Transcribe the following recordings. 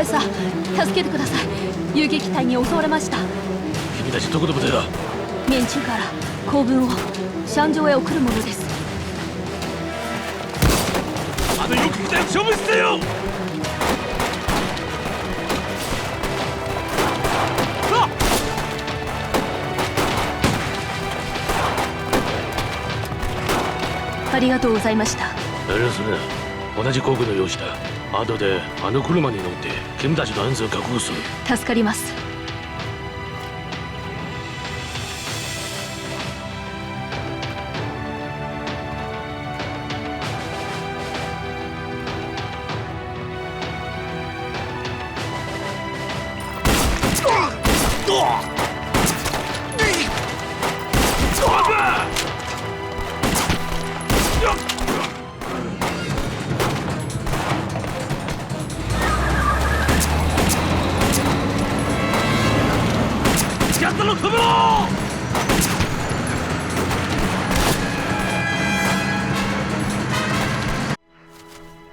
大佐、助けてください。遊撃隊に襲われました。君たちどこの部隊だ？民中から公文を山上へ送るものです。あの遊撃隊を処分してよ！ありがとうございました。無理するな。同じ航空の用紙だ。後であの車に乗って君たちの安全を確保する。助かります。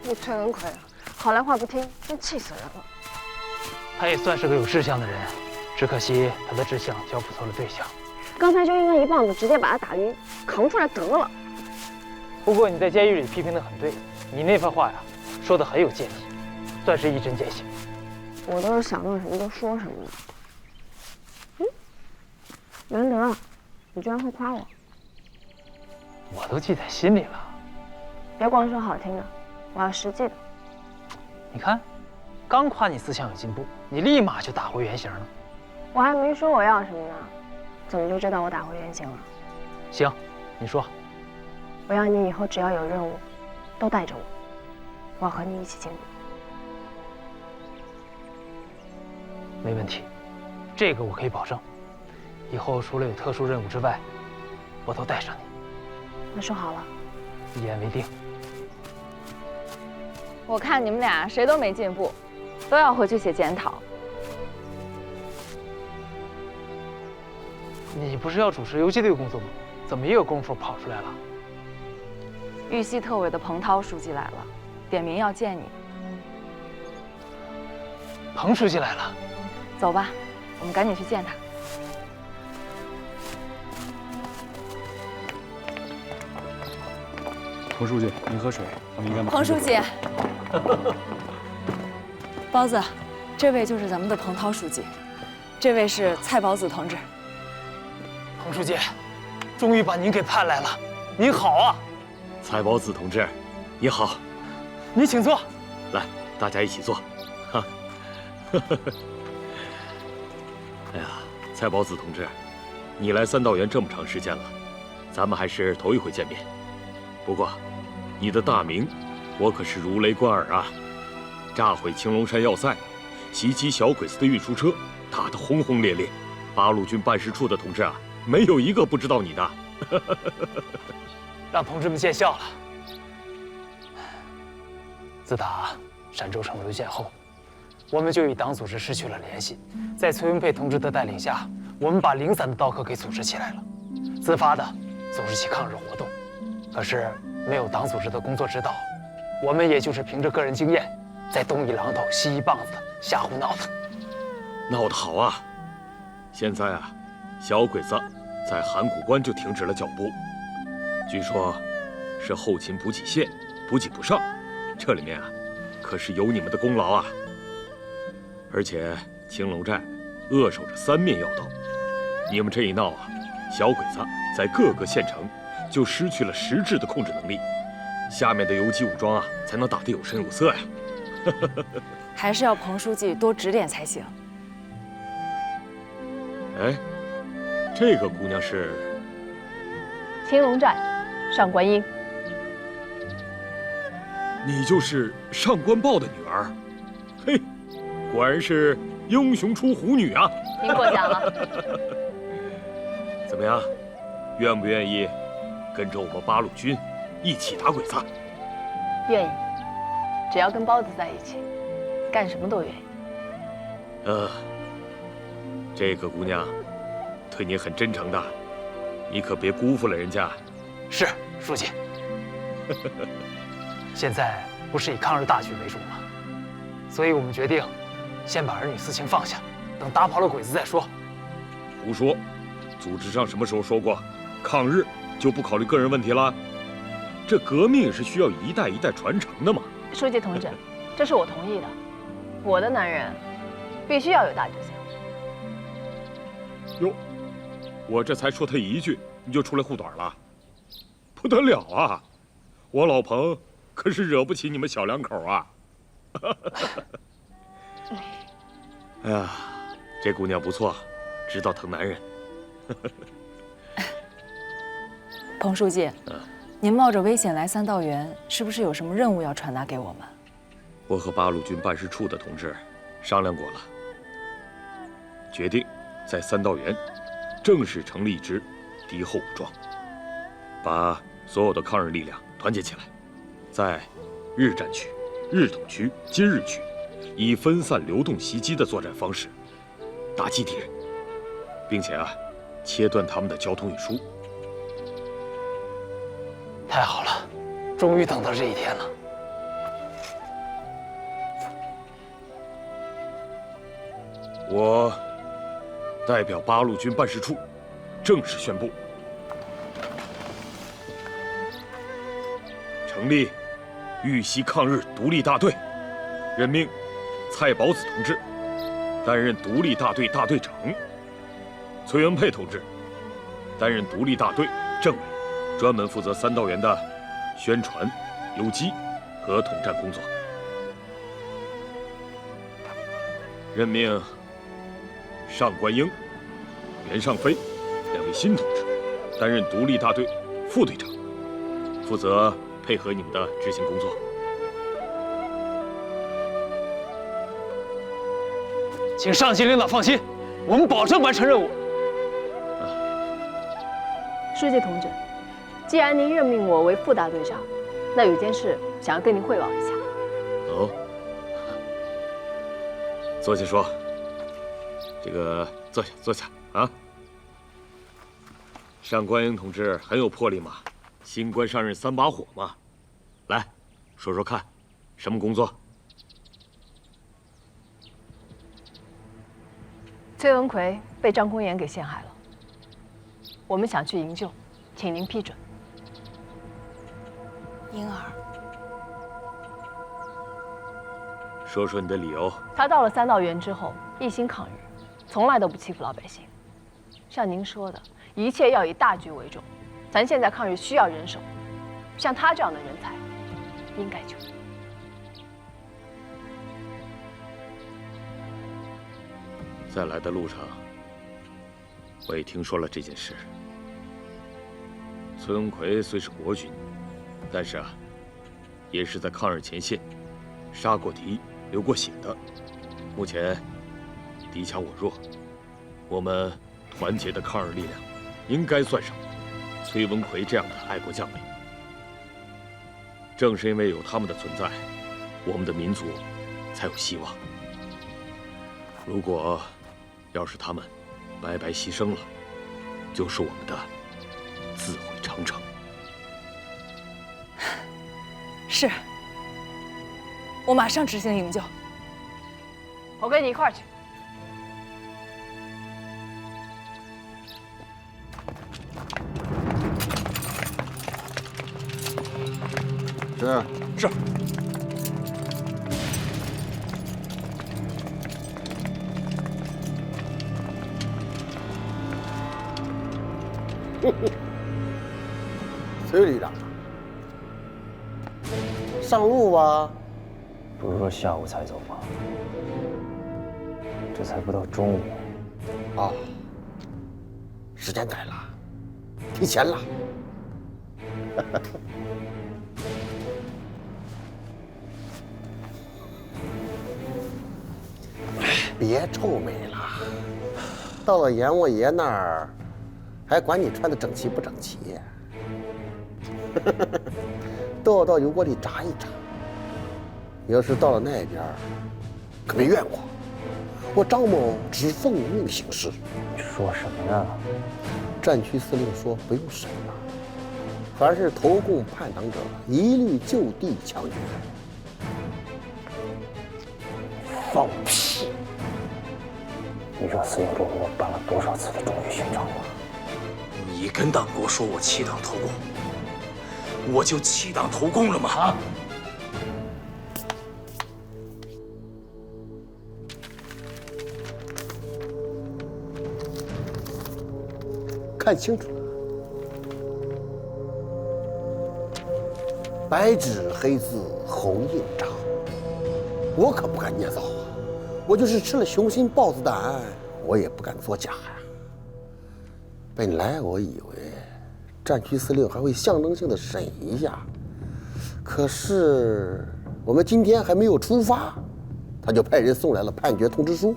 不吹恩奎了，好来话不听，真气死人了。他也算是个有志向的人，只可惜他的志向交付错了对象。刚才就应该一棒子直接把他打晕，扛出来得了。不过你在监狱里批评得很对，你那番话呀，说得很有见地，算是一针见血。我都是想到什么就说什么的。难得，你居然会夸我。我都记在心里了。别光说好听的，我要实际的。你看，刚夸你思想有进步，你立马就打回原形了。我还没说我要什么呢，怎么就知道我打回原形了？行，你说。我要你以后只要有任务，都带着我，我要和你一起进步。没问题，这个我可以保证。以后除了有特殊任务之外，我都带上你。那说好了，一言为定。我看你们俩谁都没进步，都要回去写检讨。你不是要主持游击队工作吗？怎么也有功夫跑出来了？豫西特委的彭涛书记来了，点名要见你。彭书记来了，走吧，我们赶紧去见他。彭书记，您喝水，我们应该马上。彭书记，包子，这位就是咱们的彭涛书记，这位是蔡宝子同志。彭书记，终于把您给盼来了，您好啊！蔡宝子同志，你好。你请坐。来，大家一起坐。哈。哎呀，蔡宝子同志，你来三道园这么长时间了，咱们还是头一回见面。不过，你的大名，我可是如雷贯耳啊！炸毁青龙山要塞，袭击小鬼子的运输车，打得轰轰烈烈。八路军办事处的同志啊，没有一个不知道你的。让同志们见笑了。自打陕州城沦陷后，我们就与党组织失去了联系。在崔文佩同志的带领下，我们把零散的刀客给组织起来了，自发的组织起抗日活动。可是没有党组织的工作指导，我们也就是凭着个人经验，在东一榔头西一棒子的瞎胡闹的。闹得好啊！现在啊，小鬼子在函谷关就停止了脚步，据说是后勤补给线补给不上，这里面啊，可是有你们的功劳啊！而且青龙寨扼守着三面要道，你们这一闹啊，小鬼子在各个县城就失去了实质的控制能力，下面的游击武装啊，才能打得有声有色呀。还是要彭书记多指点才行。哎，这个姑娘是青龙寨上官英。你就是上官豹的女儿，嘿，果然是英雄出虎女啊！您过奖了。怎么样，愿不愿意跟着我们八路军一起打鬼子？愿意，只要跟包子在一起，干什么都愿意。这个姑娘对你很真诚的，你可别辜负了人家。是，书记。现在不是以抗日大局为重吗？所以我们决定先把儿女私情放下，等打跑了鬼子再说。胡说！组织上什么时候说过，抗日就不考虑个人问题了？这革命是需要一代一代传承的嘛。书记同志，这是我同意的。我的男人必须要有大志向。哟，我这才说他一句，你就出来护短了，不得了啊！我老彭可是惹不起你们小两口啊！哎呀，这姑娘不错，知道疼男人。彭书记，您冒着危险来三道园，是不是有什么任务要传达给我们？我和八路军办事处的同志商量过了，决定在三道园正式成立一支敌后武装，把所有的抗日力量团结起来，在日战区、日统区、金日区，以分散流动袭击的作战方式打击敌人，并且切断他们的交通运输。太好了，终于等到这一天了。我代表八路军办事处正式宣布，成立豫西抗日独立大队，任命蔡宝子同志担任独立大队大队长，崔文佩同志担任独立大队政委，专门负责三道园的宣传、游击和统战工作。任命上官英、袁尚飞两位新同志担任独立大队副队长，负责配合你们的执行工作。请上级领导放心，我们保证完成任务。书记同志，既然您任命我为副大队长，那有件事想要跟您汇报一下。哦，坐下说。这个坐下啊。上官英同志很有魄力嘛，新官上任三把火嘛。来，说说看，什么工作？崔文奎被张公岩给陷害了，我们想去营救，请您批准。英儿，说说你的理由。他到了三道园之后，一心抗日，从来都不欺负老百姓。像您说的，一切要以大局为重。咱现在抗日需要人手，像他这样的人才，应该救。在来的路上，我也听说了这件事。崔文奎虽是国军，但是也是在抗日前线杀过敌、流过血的。目前敌强我弱，我们团结的抗日力量应该算上崔文奎这样的爱国将领。正是因为有他们的存在，我们的民族才有希望。如果要是他们白白牺牲了，就是我们的自毁长城。是，我马上执行营救。我跟你一块儿去。是。崔旅长，上路吧。不是说下午才走吗？这才不到中午。哦，时间改了，提前了。别臭美了，到了阎王爷那儿，还管你穿的整齐不整齐？都要到油锅里炸一炸。要是到了那边，可别怨我。我张某只奉命行事。你说什么呢？战区司令说不用审了，凡是投共叛党者，一律就地枪决。放屁！你知道司令部给我办了多少次的荣誉勋章吗？你跟党国说我弃党投共，我就弃党投共了吗？啊！看清楚了，白纸黑字红印章，我可不敢捏造啊！我就是吃了雄心豹子胆，我也不敢作假呀。本来我以为战区司令还会象征性的审一下，可是我们今天还没有出发，他就派人送来了判决通知书。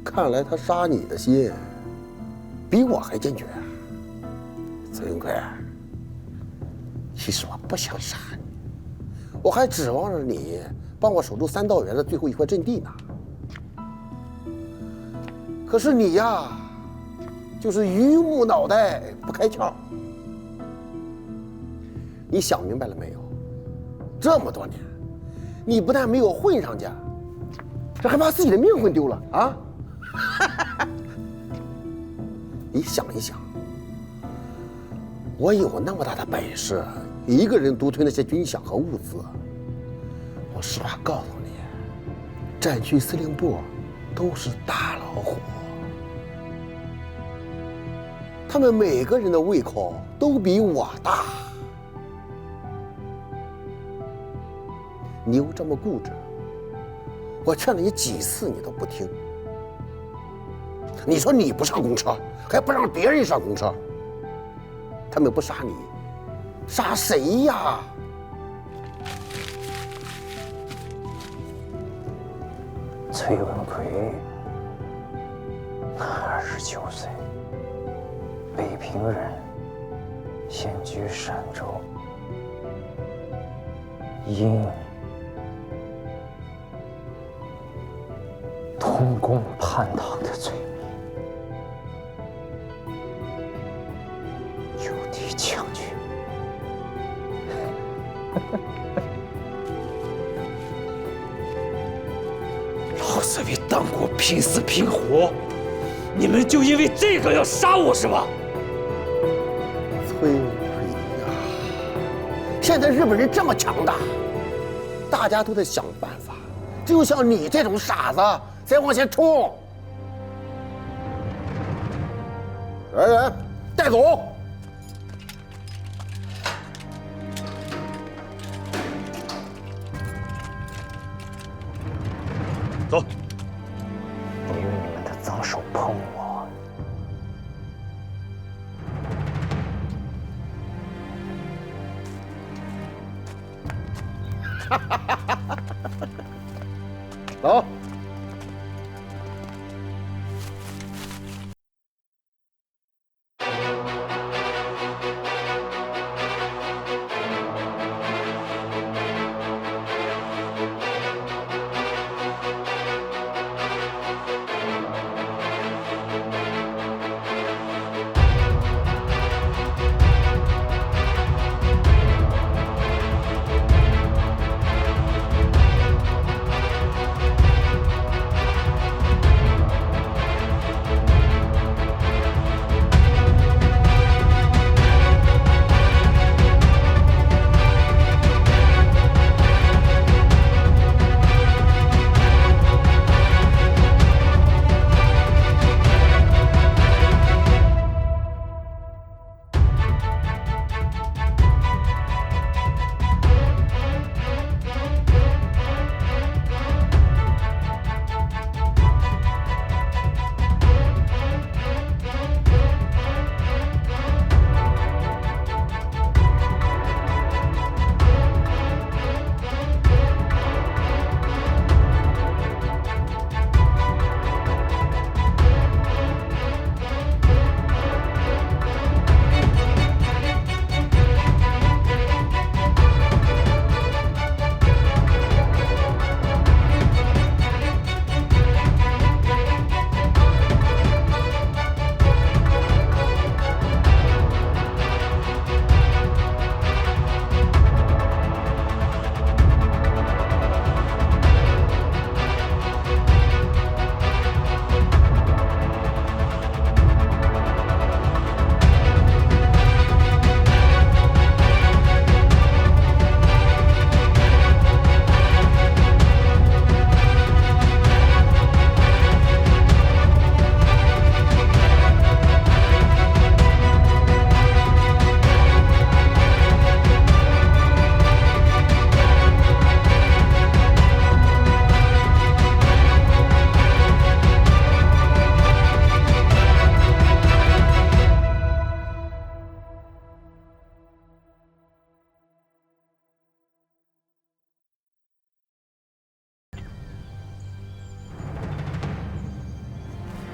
看来他杀你的心比我还坚决啊，崔云贵。其实我不想杀你，我还指望着你帮我守住3道园的最后一块阵地呢。可是你呀，就是榆木脑袋不开窍。你想明白了没有？这么多年，你不但没有混上去，这还把自己的命混丢了啊！你想一想，我有那么大的本事，一个人独吞那些军饷和物资。我实话告诉你，战区司令部都是大老虎，他们每个人的胃口都比我大。你又这么固执，我劝了你几次你都不听。你说你不上公车，还不让别人上公车，他们不杀你，杀谁呀？崔文奎，29岁，北平人，现居陕州，因通共叛党的罪名，就地枪决。老子为党国拼死拼活，你们就因为这个要杀我是吧？崔文奎呀，现在日本人这么强大，大家都在想办法，只有像你这种傻子才往前冲。人带走。走。不用你们的脏手碰我。走。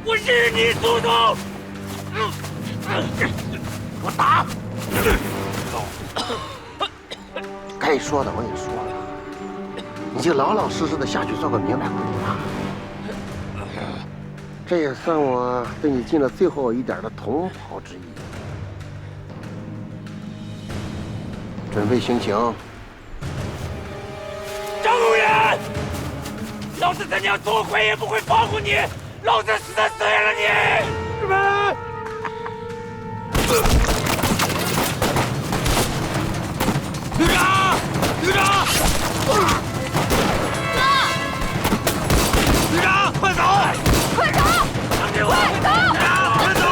我是你祖宗！给我打！该说的我也说了，你就老老实实的下去做个明白人吧。这也算我对你尽了最后一点的同袍之义。准备行刑。张公元，老子怎样多亏也不会放过你！老子死死了你！师门。旅长，旅长，哥，旅长，快走！快走！等给我！快走！快走！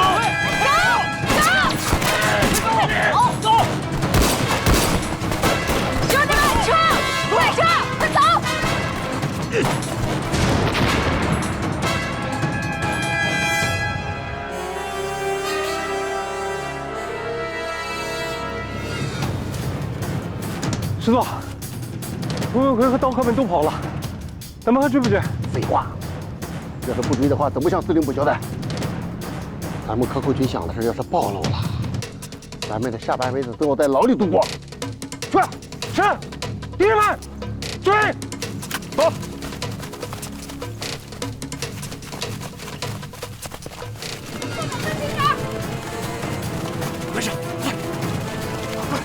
走！兄弟们，撤！快撤！快走！师座，吴文奎和刀客们都跑了，咱们还追不追？废话，要是不追的话，怎么向司令部交代？咱们克扣军饷的事要是暴露了，咱们的下半辈子都要在牢里度过。去，是，弟兄们，追，走。没事，快！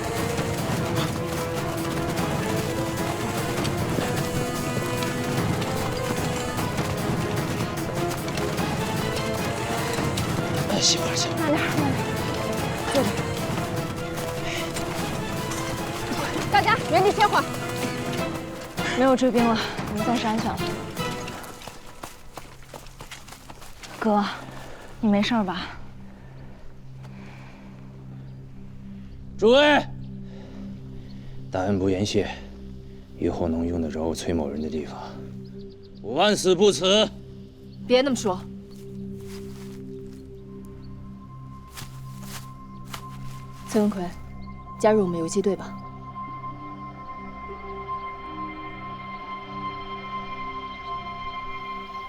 媳妇儿，媳妇儿，慢点，慢点，坐着。大家原地歇会儿。没有追兵了，我们暂时安全了。哥，你没事吧？诸位，大恩不言谢，以后能用得着崔某人的地方，我万死不辞。别那么说。崔文奎，加入我们游击队吧。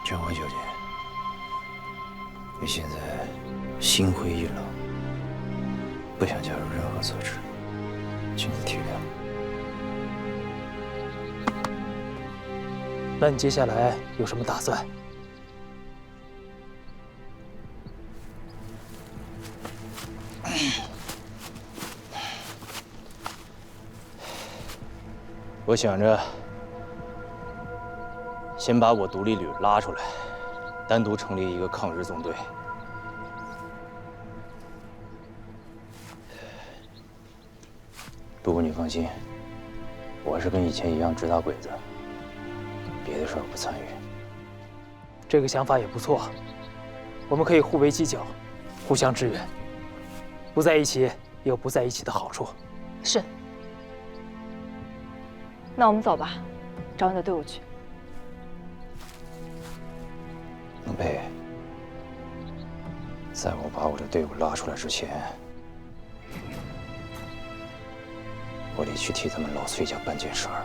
江淮小姐，我现在心灰意冷，不想加入任何组织，请你体谅。那你接下来有什么打算？我想着先把我独立旅拉出来，单独成立一个抗日纵队。不过你放心，我是跟以前一样直打鬼子，别的事儿不参与。这个想法也不错，我们可以互为犄角，互相支援。不在一起有不在一起的好处。是。那我们走吧，找你的队伍去。龙佩，在我把我的队伍拉出来之前，我得去替咱们老崔家办件事儿。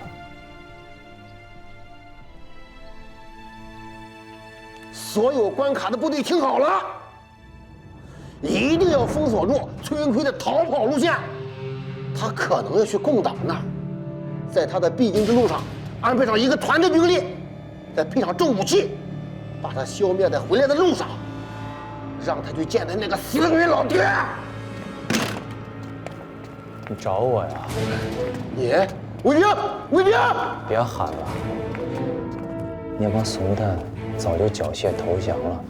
所有关卡的部队听好了，一定要封锁住崔文奎的逃跑路线。他可能要去共党那儿，在他的必经之路上安排上一个团队兵力，再配上重武器，把他消灭在回来的路上，让他去见他那个死鬼老爹。你找我呀？你，卫兵，卫兵！别喊了，那帮怂蛋早就缴械投降了。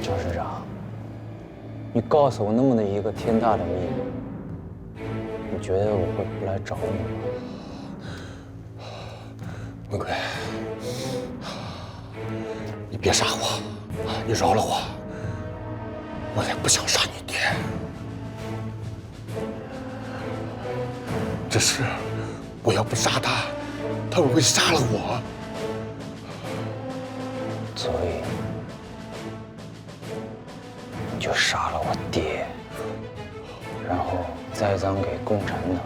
张师长，你告诉我那么的一个天大的秘密，你觉得我会不来找你吗？文奎，你别杀我，你饶了我，我也不想杀你爹。只是我要不杀他，他们会杀了我。所以你就杀了我爹，然后栽赃给共产党。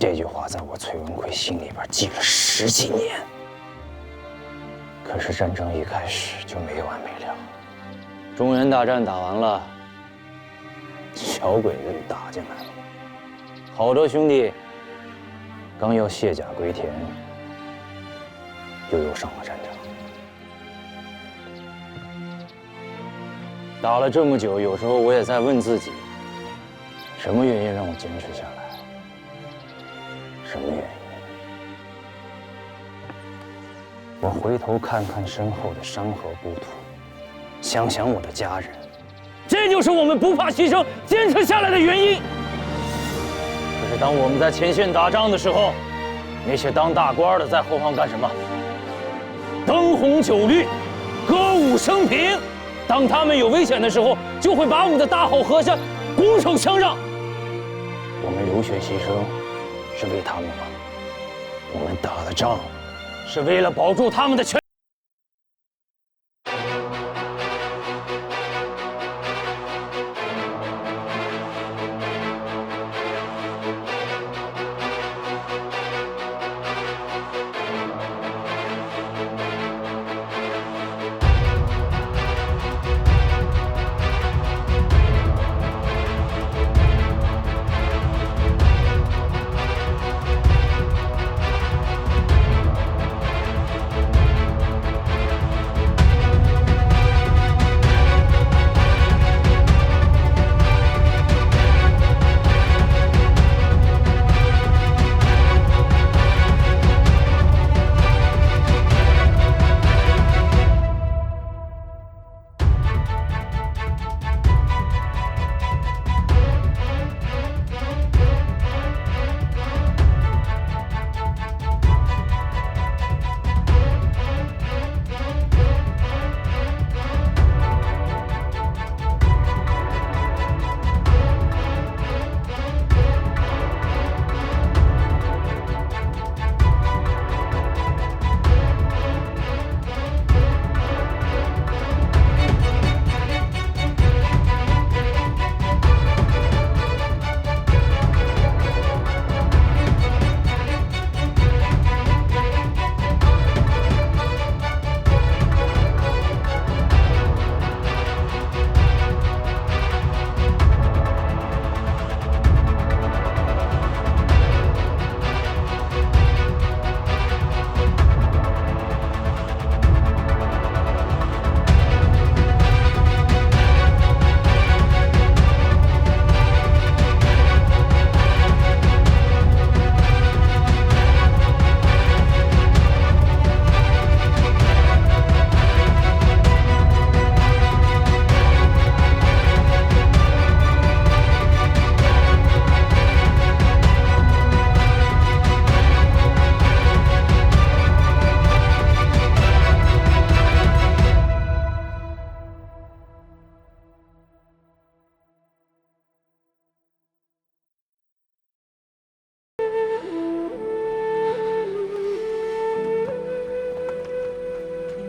这句话在我崔文奎心里边记了10几年。可是战争一开始就没完没了，中原大战打完了，小鬼子就打进来了。好多兄弟刚要卸甲归田，又上了战场。打了这么久，有时候我也在问自己，什么原因让我坚持下来？什么原因？我回头看看身后的山河故土，想想我的家人，这就是我们不怕牺牲、坚持下来的原因。可是当我们在前线打仗的时候，那些当大官的在后方干什么？灯红酒绿，歌舞升平。当他们有危险的时候，就会把我们的大好河山拱手相让。我们流血牺牲，是为他们吗？我们打的仗，是为了保住他们的权。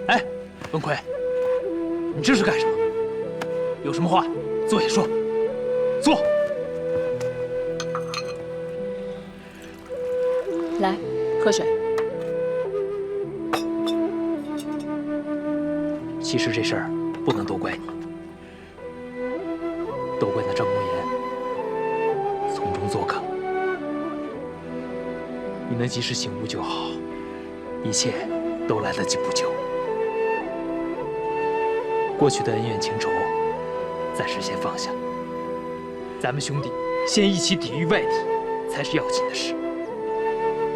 哎，文奎，你这是干什么？有什么话坐下说。坐。来，喝水。其实这事儿不能都怪你，都怪那郑无言从中作梗。你能及时醒悟就好，一切都来得及补救。过去的恩怨情仇，暂时先放下。咱们兄弟先一起抵御外敌，才是要紧的事。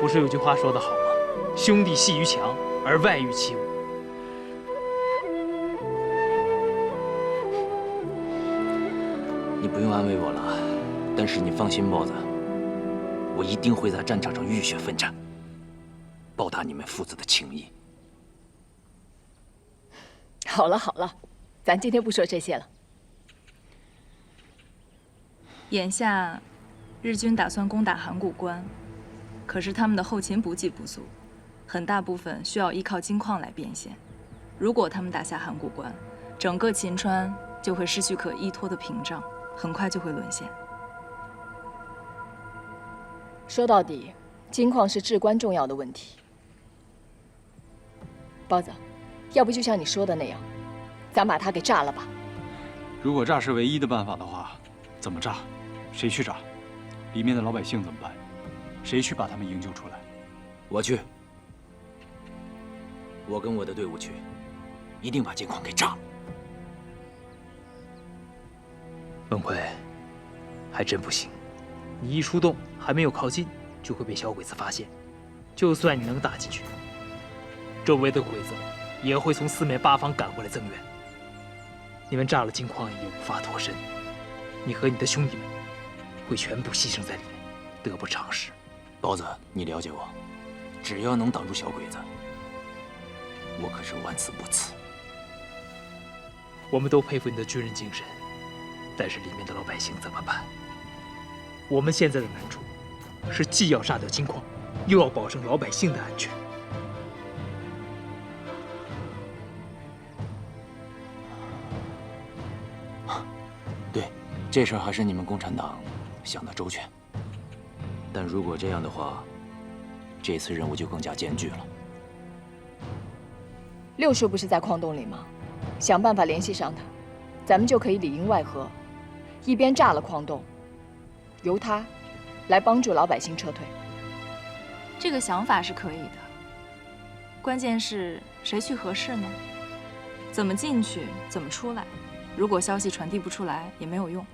不是有句话说得好吗？兄弟系于墙，而外御其武。你不用安慰我了，但是你放心，豹子，我一定会在战场上浴血奋战，报答你们父子的情谊。好了好了，咱今天不说这些了。眼下，日军打算攻打函谷关，可是他们的后勤补给不足，很大部分需要依靠金矿来变现。如果他们打下函谷关，整个秦川就会失去可依托的屏障，很快就会沦陷。说到底，金矿是至关重要的问题。包子，要不就像你说的那样，咱把它给炸了吧。如果炸是唯一的办法的话，怎么炸？谁去炸？里面的老百姓怎么办？谁去把他们营救出来？我去，我跟我的队伍去，一定把金矿给炸了。文奎，还真不行，你一出动，还没有靠近，就会被小鬼子发现。就算你能打进去，周围的鬼子也会从四面八方赶过来增援。你们炸了金矿也无法脱身，你和你的兄弟们会全部牺牲在里面，得不偿失。包子，你了解我，只要能挡住小鬼子，我可是万死不辞。我们都佩服你的军人精神，但是里面的老百姓怎么办？我们现在的难处是既要炸掉金矿，又要保证老百姓的安全。对，这事儿还是你们共产党想得周全。但如果这样的话，这次任务就更加艰巨了。六叔不是在矿洞里吗？想办法联系上他，咱们就可以里应外合，一边炸了矿洞，由他来帮助老百姓撤退。这个想法是可以的，关键是谁去合适呢？怎么进去，怎么出来？如果消息传递不出来，也没有用。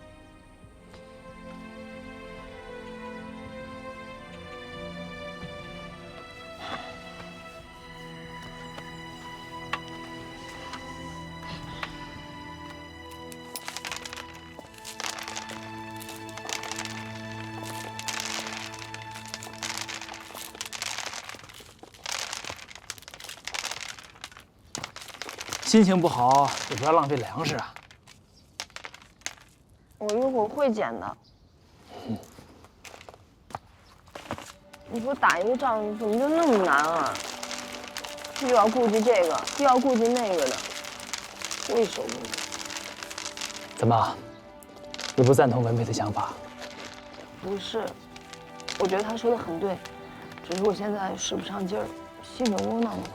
心情不好就不要浪费粮食啊！我一会儿会捡的。你说打一个仗怎么就那么难啊？又要顾及这个，又要顾及那个的，我也受不了。怎么，你不赞同文佩的想法？不是，我觉得他说的很对，只是我现在使不上劲儿，心里窝囊的。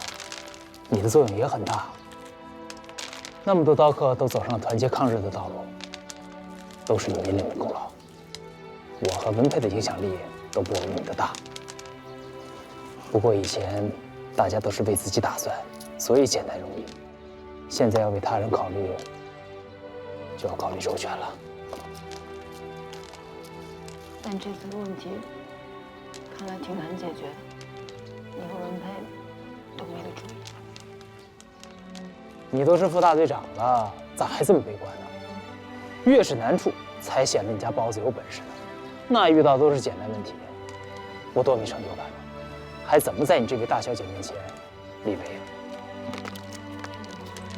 你的作用也很大。那么多刀客都走上了团结抗日的道路，都是你引领的功劳。我和文佩的影响力都不如你的大。不过以前大家都是为自己打算，所以简单容易。现在要为他人考虑，就要考虑周全了。但这次的问题看来挺难解决的，你和文佩都没得主意。你都是副大队长了，咋还这么悲观呢？越是难处，才显得你家包子有本事呢。那遇到都是简单问题，我多没成就感呢，还怎么在你这位大小姐面前立威啊？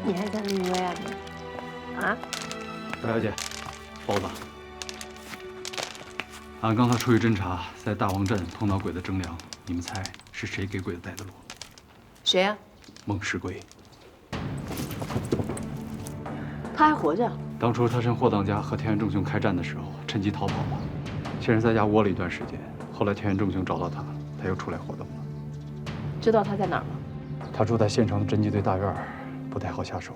你还在立威啊你？啊？大小姐，包子，俺刚才出去侦查，在大王镇碰到鬼子征粮，你们猜是谁给鬼子带的路？谁呀？孟世贵。他还活着？当初他趁霍当家和田园正雄开战的时候，趁机逃跑了。先是在家窝了一段时间，后来田园正雄找到他，他又出来活动了。知道他在哪儿吗？他住在县城的侦缉队大院，不太好下手。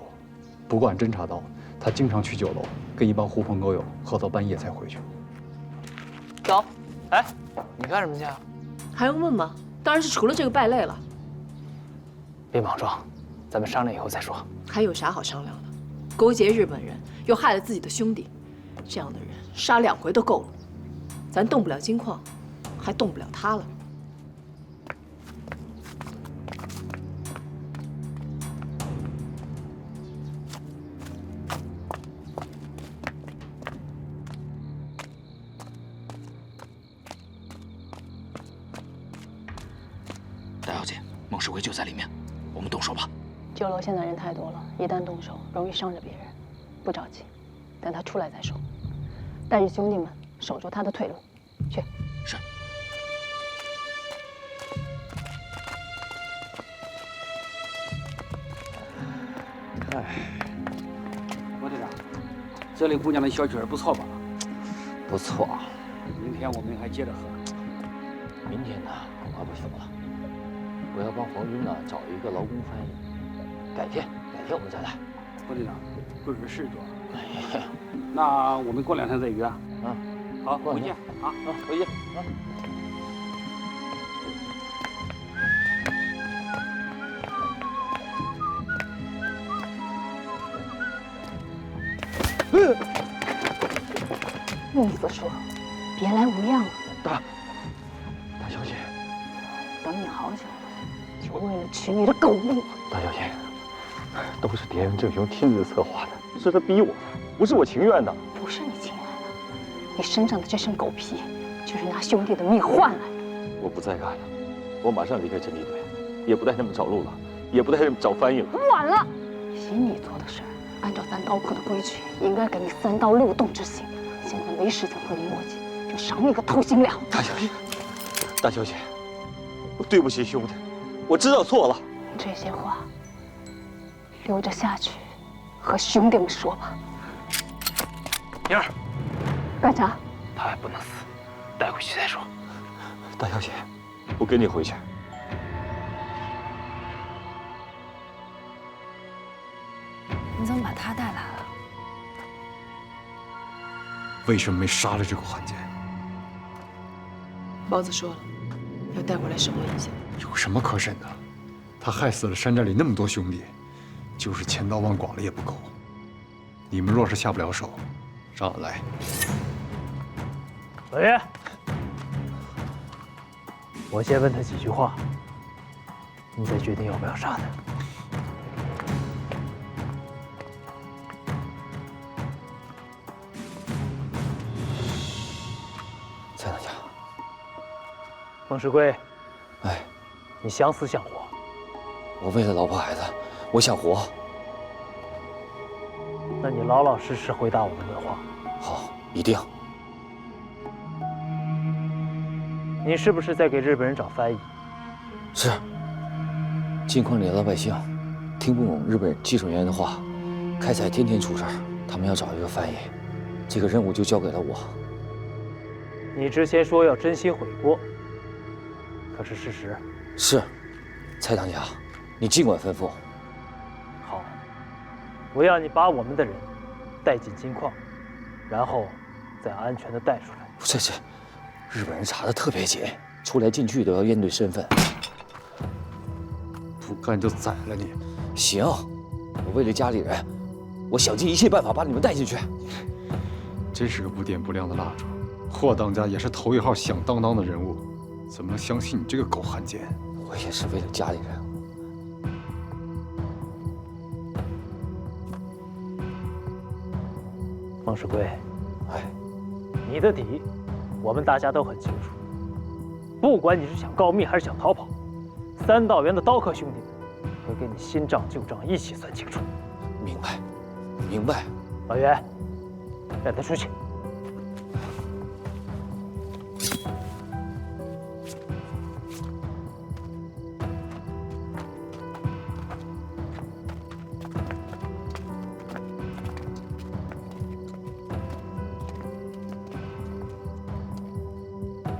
不过俺侦查到，他经常去酒楼，跟一帮狐朋狗友喝到半夜才回去。走，哎，你干什么去啊？还用问吗？当然是除了这个败类了。别莽撞，咱们商量以后再说。还有啥好商量的？勾结日本人，又害了自己的兄弟，这样的人杀2回都够了。咱动不了金矿，还动不了他了。大小姐，孟世贵就在里面，我们动手吧。酒楼现在人太多了，一旦动手容易伤着别人，不着急，等他出来再说。带着兄弟们守住他的退路，去。是。哎，郭队长，这里姑娘的小曲儿不错吧？不错。明天我们还接着喝。明天呢，恐怕不行了。我要帮黄军呢找一个劳工翻译。改天我们再来。副队长，贵人事多。那我们过2天再约啊。好，回见。回见。意思说，别来无恙了。大小姐，等你好久了，就为了取你的狗命。大小姐，都是敌人郑雄亲自策划的，是他逼我的，不是我情愿的。不是你情愿的，你身上的这身狗皮，就是拿兄弟的命换来的。我不再干了，我马上离开侦缉队，也不带他们找路了，也不带他们找翻译了。晚了，以你做的事儿，按照咱刀库的规矩，应该给你3刀6洞执行。现在没时间和你磨叽，就赏你个透心凉。大小姐，我对不起兄弟，我知道错了。这些话留着下去和兄弟们说吧。宁儿，干啥？他还不能死，带回去再说。大小姐，我跟你回去。你怎么把他带来了？为什么没杀了这口汉奸？包子说了，要带回来审问一下。有什么可审的？他害死了山寨里那么多兄弟，就是千刀万剐了也不够。你们若是下不了手，让俺来。老爷，我先问他几句话，你再决定要不要杀他。蔡当家，孟世贵，哎，你想死想活？我为了老婆孩子，我想活。那你老老实实回答我的问话。好，一定。你是不是在给日本人找翻译？是。金矿里的老百姓听不懂日本技术人员的话，开采天天出事儿，他们要找一个翻译，这个任务就交给了我。你之前说要真心悔过，可是事实是。蔡当家，你尽管吩咐。好，我要你把我们的人带进金矿，然后再安全的带出来。这日本人查的特别紧，出来进去都要验对身份。不干就宰了你！行，我为了家里人，我想尽一切办法把你们带进去。真是个不点不亮的蜡烛。霍当家也是头一号响当当的人物，怎么能相信你这个狗汉奸？我也是为了家里人。孟世贵，哎，你的底，我们大家都很清楚。不管你是想告密还是想逃跑，3道员的刀客兄弟们会跟你新账旧账一起算清楚。明白，明白。老袁，带他出去。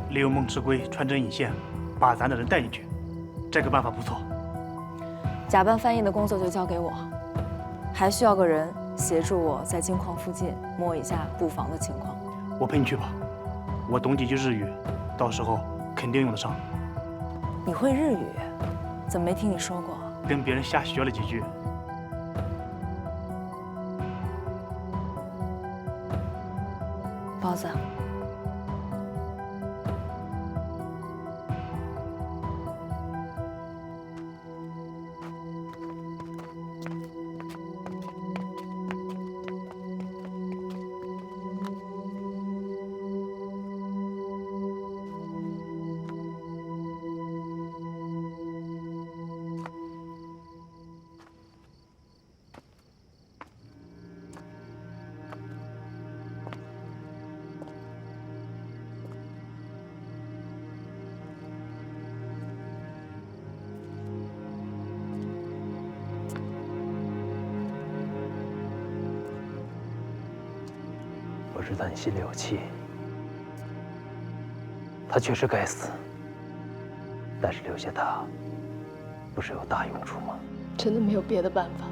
利用孟迟圭穿针引线，把咱的人带进去，这个办法不错。假扮翻译的工作就交给我，还需要个人协助我在金矿附近摸一下布防的情况。我陪你去吧，我懂几句日语，到时候肯定用得上。你会日语？怎么没听你说过？跟别人瞎学了几句。包子。我知道你心里有气，他确实该死，但是留下他，不是有大用处吗？真的没有别的办法，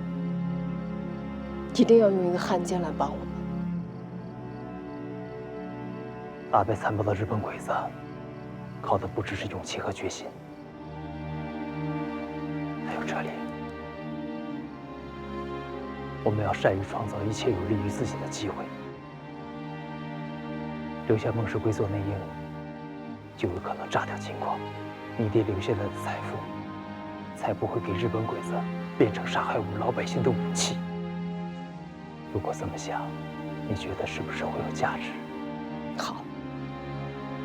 一定要用一个汉奸来帮我们。阿贝残暴的日本鬼子，靠的不只是勇气和决心，还有这里。我们要善于创造一切有利于自己的机会，留下孟氏贵做内应，就有可能炸掉金矿，你爹留下来的财富，才不会给日本鬼子变成杀害我们老百姓的武器。如果这么想，你觉得是不是会有价值？好，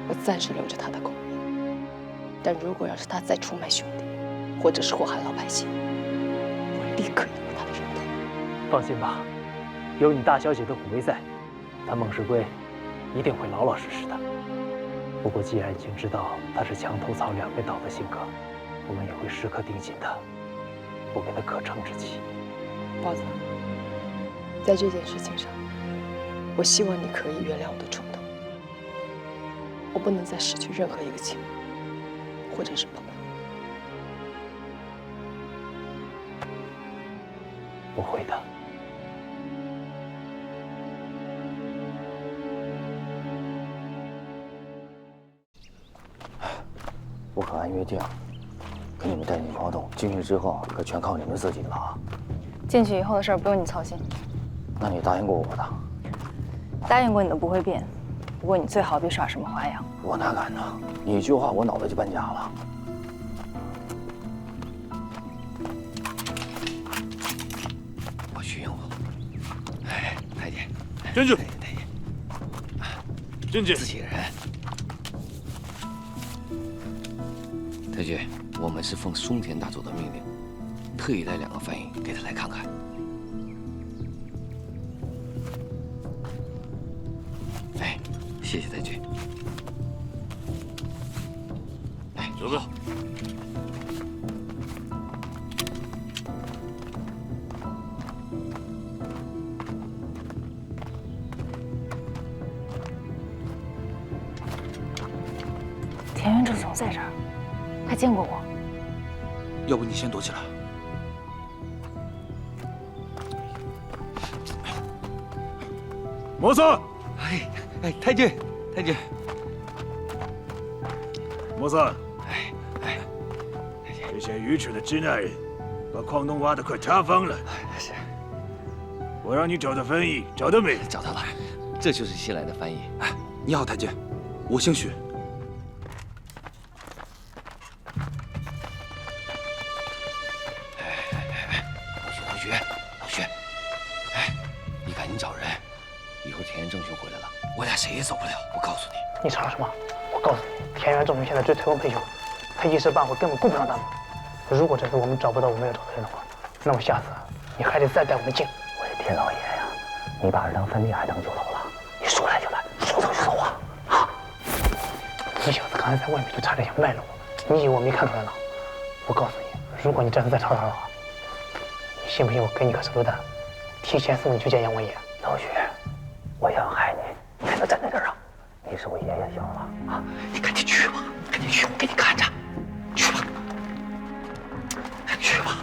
我暂时留着他的狗命，但如果要是他再出卖兄弟，或者是祸害老百姓，我立刻要他的人头。放心吧，有你大小姐的虎威在，他孟世贵一定会老老实实的。不过既然已经知道他是墙头草两边倒的性格，我们也会时刻盯紧他，不给他可乘之机。包子，在这件事情上，我希望你可以原谅我的冲动。我不能再失去任何一个亲人或者是朋友。我会的。我可按约定给你们带进矿洞，进去之后可全靠你们自己了啊！进去以后的事儿不用你操心。那你答应过我的？答应过你的不会变，不过你最好别耍什么花样。我哪敢呢？你一句话，我脑袋就搬家了。我去应付。哎，太监，进去。太监，进去。自己人。太君，我们是奉松田大佐的命令，特意带2个翻译给他来看看。哎，谢谢太君。哎，走吧。田园正雄在这儿。他见过我，要不你先躲起来。摩萨，哎，太君，太君，摩萨，这些愚蠢的支那人，把矿洞挖得快塌方了。是，我让你找到翻译，找到没？找到了，这就是新来的翻译。哎，你好，太君，我姓许。老徐，哎，你赶紧找人，以后田园正雄回来了，我俩谁也走不了。我告诉你，你吵什么？我告诉你，田园正雄现在最推我佩雄，他一时半会根本顾不上咱们。如果这次我们找不到我们要找的人的话，那么下次你还得再带我们进。我的天老爷呀，你把儿当坟地还当酒楼了？你说来就来，说走就走啊！啊！你小子刚才在外面就差点想卖了我，你以为我没看出来呢？我告诉你，如果你这次再吵吵的话，你信不信我给你个手榴弹，提前送你去见阎王爷？老许，我想害你，你还能站在这儿啊？你是我爷爷，晓得吧？啊，你赶紧去吧，赶紧去，我给你看着，去吧，去吧。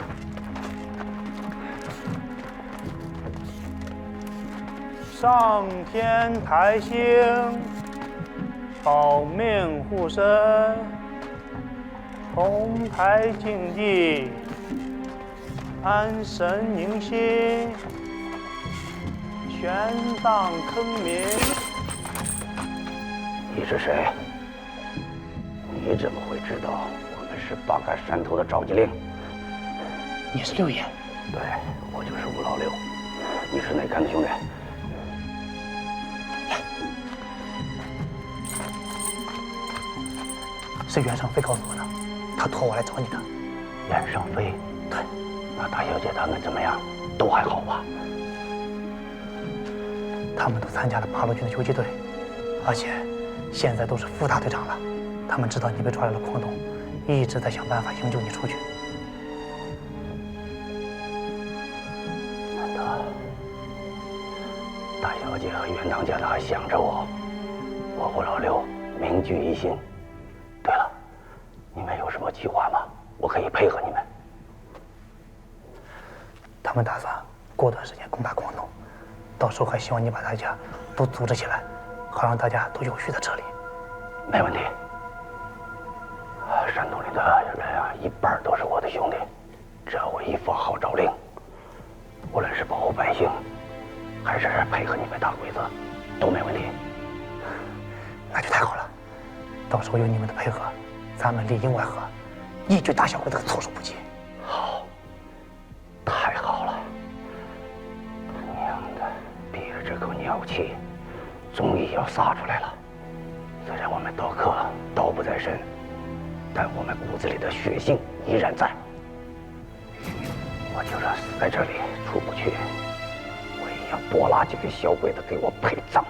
上天台星，保命护身，同台竞技，安神宁心，玄奘坑民。你是谁？你怎么会知道我们是八嘎山头的召集令？你是六爷？对，我就是吴老六。你是哪干的兄弟？是袁尚飞告诉我的，他托我来找你的。袁尚飞？对。那大小姐他们怎么样？都还好吧？他们都参加了八路军的游击队，而且现在都是副大队长了。他们知道你被抓来了矿洞，一直在想办法营救你出去。难道大小姐和袁当家的还想着我？我吴老六铭记于心。对了，你们有什么计划吗？我可以配合你们。他们打算过段时间攻打广东，到时候还希望你把大家都组织起来，好让大家都有序的撤离。没问题。山洞里的人啊，一半都是我的兄弟，只要我一发号召令，无论是保护百姓，还是配合你们打鬼子，都没问题。那就太好了，到时候有你们的配合，咱们里应外合，一举打小鬼子措手不及。好，太好了！娘的，憋着这口尿气，终于要撒出来了。虽然我们刀客刀不在身，但我们骨子里的血性依然在。我就算死在这里出不去，我也要多拉几个小鬼子给我陪葬。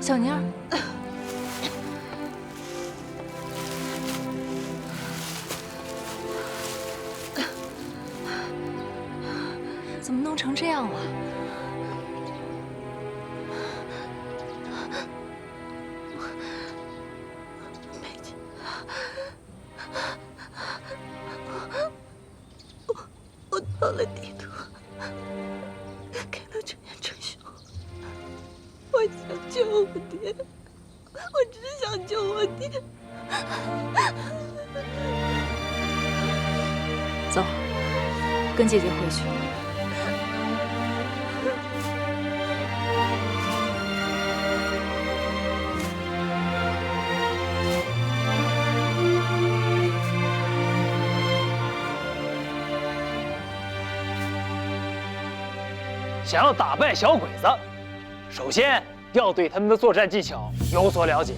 小宁儿，怎么弄成这样了？梅姐，我到了地图，给了陈彦成兄。我想救我爹，我只想救我爹。走，跟姐姐回去。想要打败小鬼子，首先要对他们的作战技巧有所了解。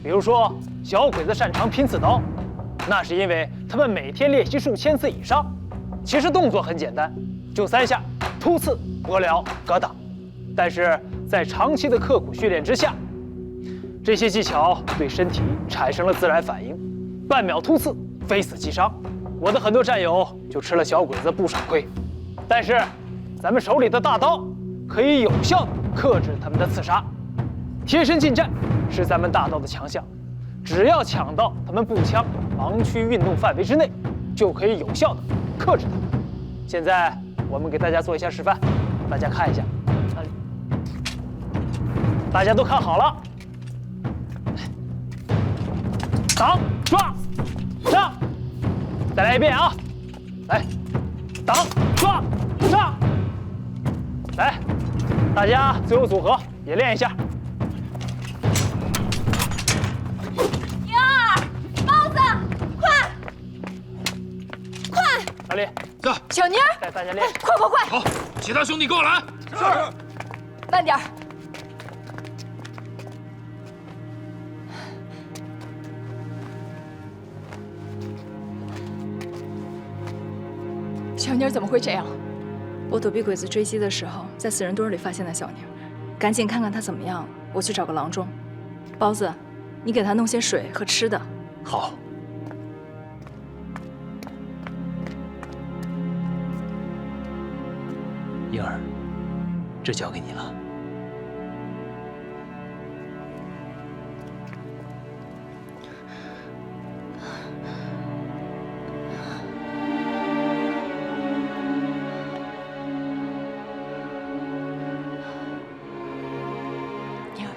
比如说，小鬼子擅长拼刺刀，那是因为他们每天练习数千次以上。其实动作很简单，就3下：突刺、拨撩、格挡。但是在长期的刻苦训练之下，这些技巧对身体产生了自然反应，半秒突刺，非死即伤。我的很多战友就吃了小鬼子不少亏。但是，咱们手里的大刀可以有效地克制他们的刺杀，贴身近战是咱们大刀的强项。只要抢到他们步枪盲区运动范围之内，就可以有效地克制他们。现在我们给大家做一下示范，大家看一下，大家都看好了，挡、抓、上，再来一遍啊！来，挡、抓、上。来，大家最后组合也练一下。宁儿，包子，快，快！大力，走。小宁儿，带大家练。快快快！好，其他兄弟跟我来。是。慢点儿。小宁儿怎么会这样？我躲避鬼子追击的时候，在死人堆里发现的小宁，赶紧看看他怎么样了。我去找个郎中。包子，你给他弄些水和吃的。好。婴儿，这交给你了。婴儿，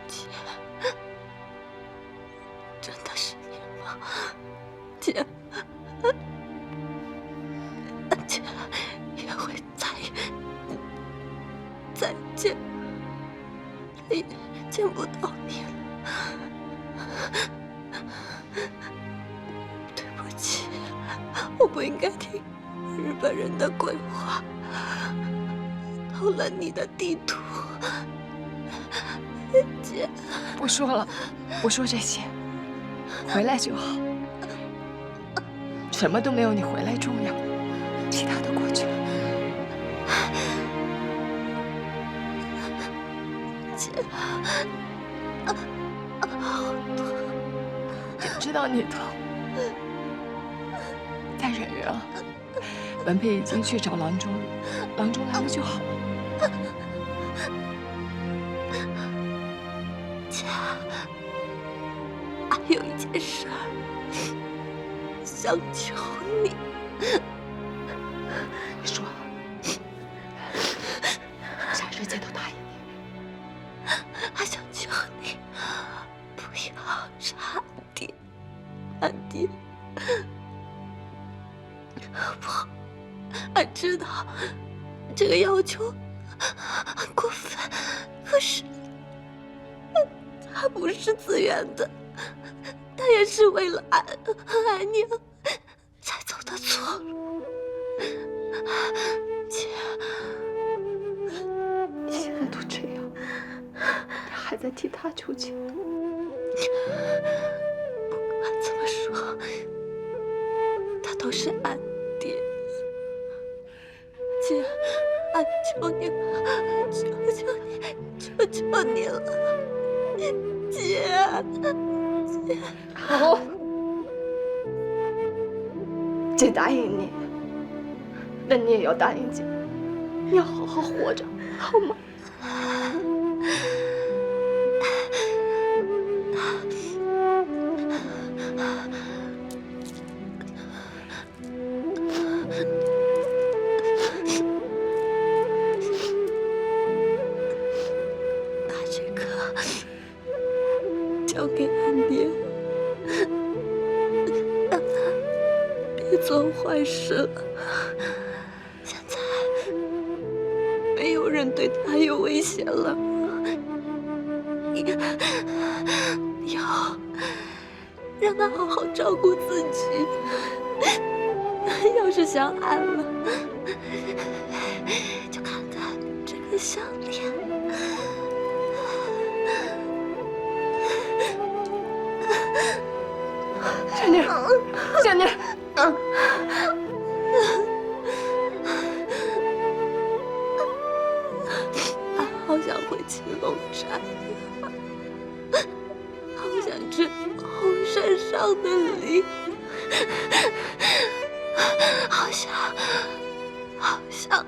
姐，真的是你吗？姐。 姐也会再见不到你了。对不起，我不应该听日本人的鬼话，偷了你的地图。姐，不说了，不说这些，回来就好。什么都没有你回来重要。 其他的过去了，姐，姐知道你疼，再忍忍啊。文佩已经去找郎中了，郎中来了就好了。姐，还有一件事儿想求你。 说，啥事情都答应你。还想求你不要杀俺爹，俺知道这个要求很过分，可是他不是自愿的，他也是为了俺和俺娘才走的错路。 姐，现在都这样，你还在替他求情？不管怎么说，他都是俺爹。姐，俺求你了，求求你了，姐，姐。好，姐答应你。 那你也要答应姐，你要好好活着，好吗？把这个交给俺爹，让他别做坏事了。 没有人对他有威胁了，以后让他好好照顾自己。要是想俺了，就看看这个项链。小妮，小妮。好想回青龙山呀，好想吃红山上的梨，好想回家。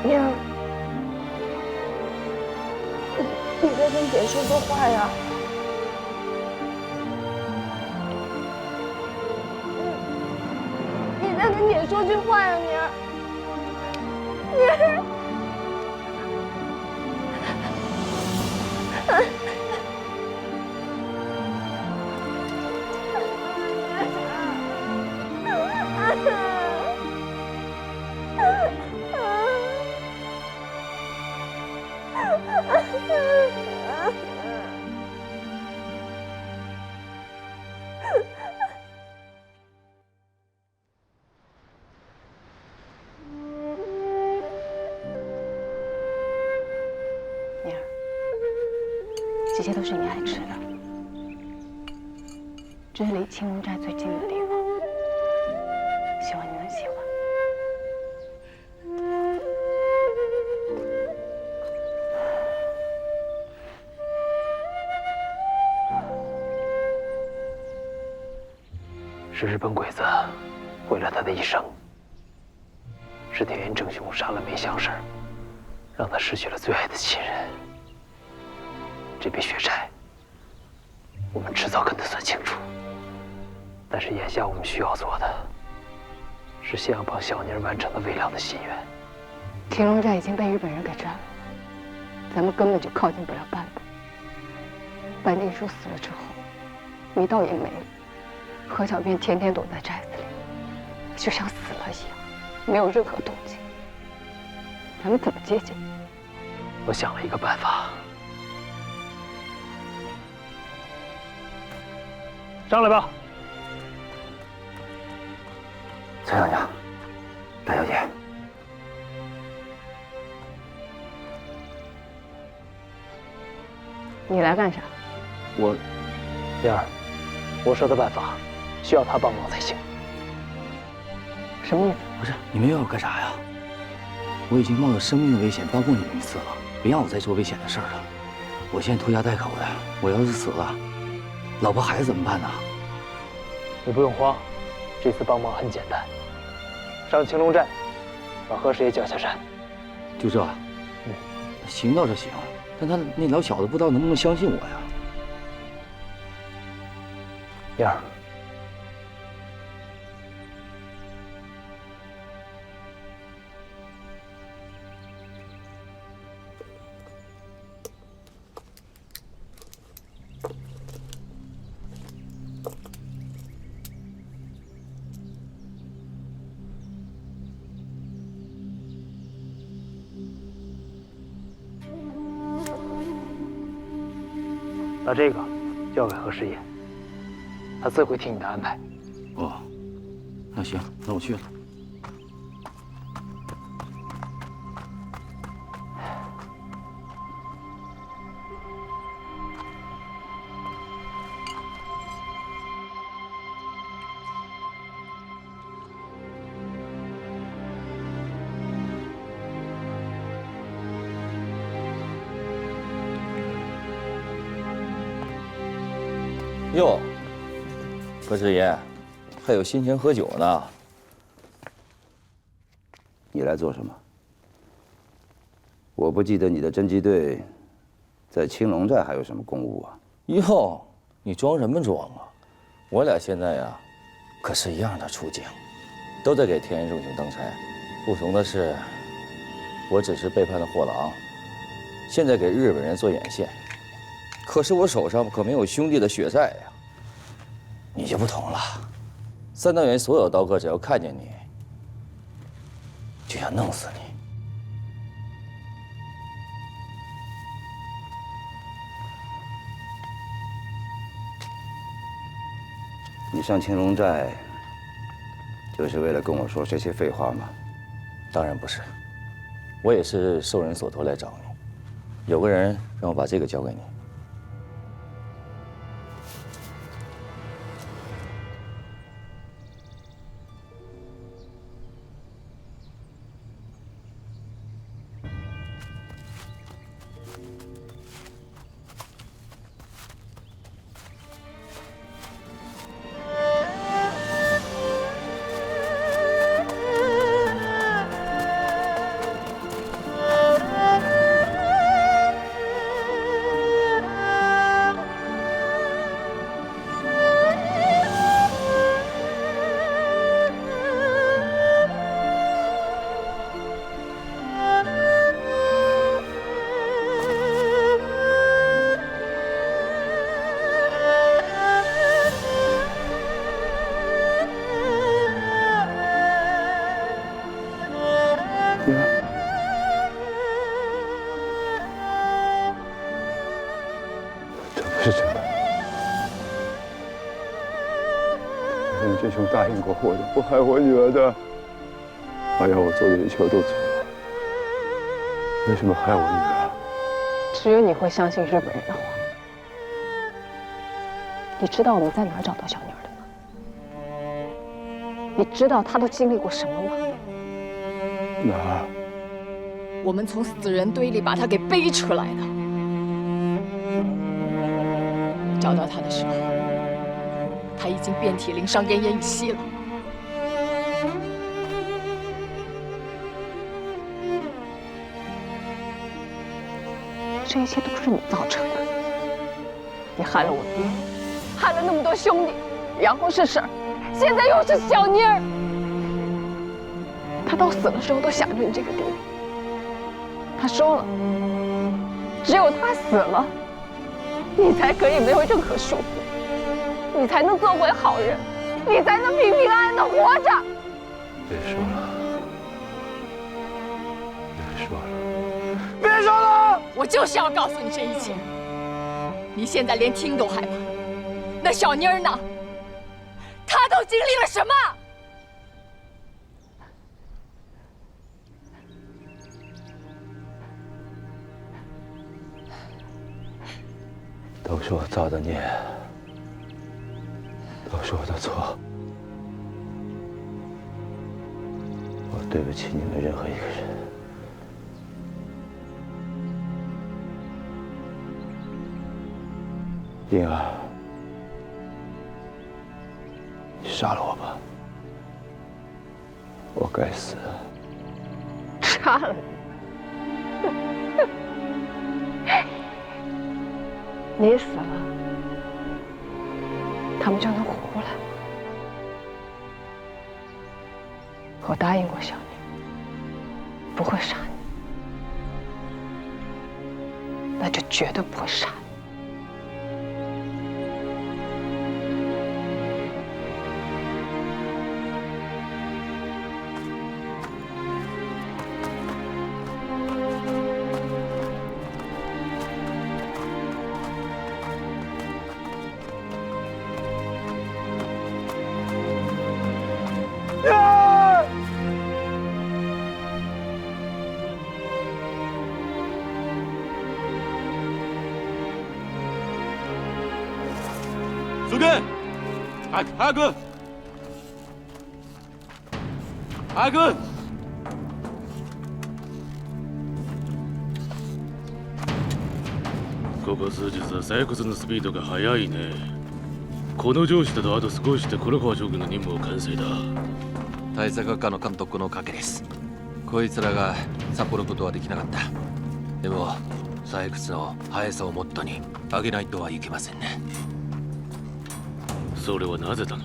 娘，你在跟姐说说话呀？你在跟姐说句话呀，妮儿。妮儿。些都是你爱吃的，这是离青龙寨最近的地方，希望你能喜欢。是日本鬼子毁了他的一生，是田园正雄杀了梅香婶，让他失去了最爱的亲人。这笔血债，我们迟早跟他算清楚。但是眼下我们需要做的，是先要帮小妮儿完成他未了的心愿。青龙寨已经被日本人给占了，咱们根本就靠近不了半步。白定书死了之后，密道也没了。何小便天天躲在寨子里，就像死了一样，没有任何动静。咱们怎么接近？我想了一个办法，上来吧。崔小娘，大小姐，你来干啥？燕儿，我说的办法需要他帮忙才行。什么意思？不是你们要我干啥呀？我已经冒着生命的危险帮过你们一次了，别让我再做危险的事儿了。我现在拖家带口的，我要是死了，老婆孩子怎么办呢？你不用慌，这次帮忙很简单，上青龙寨，把何师爷叫下山。就这？行倒是行，但他那老小子不知道能不能相信我呀？燕儿，把这个交给何师爷。他自会替你的安排。哦，那行，那我去了。哟。何师爷，还有心情喝酒呢？你来做什么？我不记得你的侦缉队在青龙寨还有什么公务啊？哟，你装什么装啊？我俩现在呀，可是一样的处境，都在给田园正雄当差。不同的是，我只是背叛了货郎，现在给日本人做眼线。可是我手上可没有兄弟的血债呀。你就不同了，三道园所有刀客只要看见你，就想弄死你。你上青龙寨，就是为了跟我说这些废话吗？当然不是，我也是受人所托来找你，有个人让我把这个交给你。是真的。任真雄答应过我的，不害我女儿的，他要我做的一切我都做了，为什么害我女儿？只有你会相信日本人的话。你知道我们在哪儿找到小妮儿的吗？你知道她都经历过什么吗？哪儿？我们从死人堆里把她给背出来的。找到她的时候，她已经遍体鳞伤，奄奄一息了。这一切都是你造成的。你害了我爹，害了那么多兄弟，然后是婶儿，现在又是小妮儿。他到死的时候都想着你这个爹。他说了，只有他死了，你才可以没有任何束缚，你才能做回好人，你才能平平安安的活着。别说了，别说了，别说了！我就是要告诉你这一切。你现在连听都害怕，那小妮儿呢？她都经历了什么？都是我造的孽，都是我的错。我对不起你们任何一个人。英儿，你杀了我吧，我该死。杀了你，你死了，他们就能活过来。我答应过小妮，不会杀你，那就绝对不会杀你。苏根，阿根，阿根，ここ数日は採掘のスピードが速いね。この上司だとあと少しで黒川将軍の任務を完成だ。対策学科の監督の賭けです。こいつらが札幌ことはできなかった。でも採掘の速さをモットーに上げないとはいけませんね。それはなぜだの？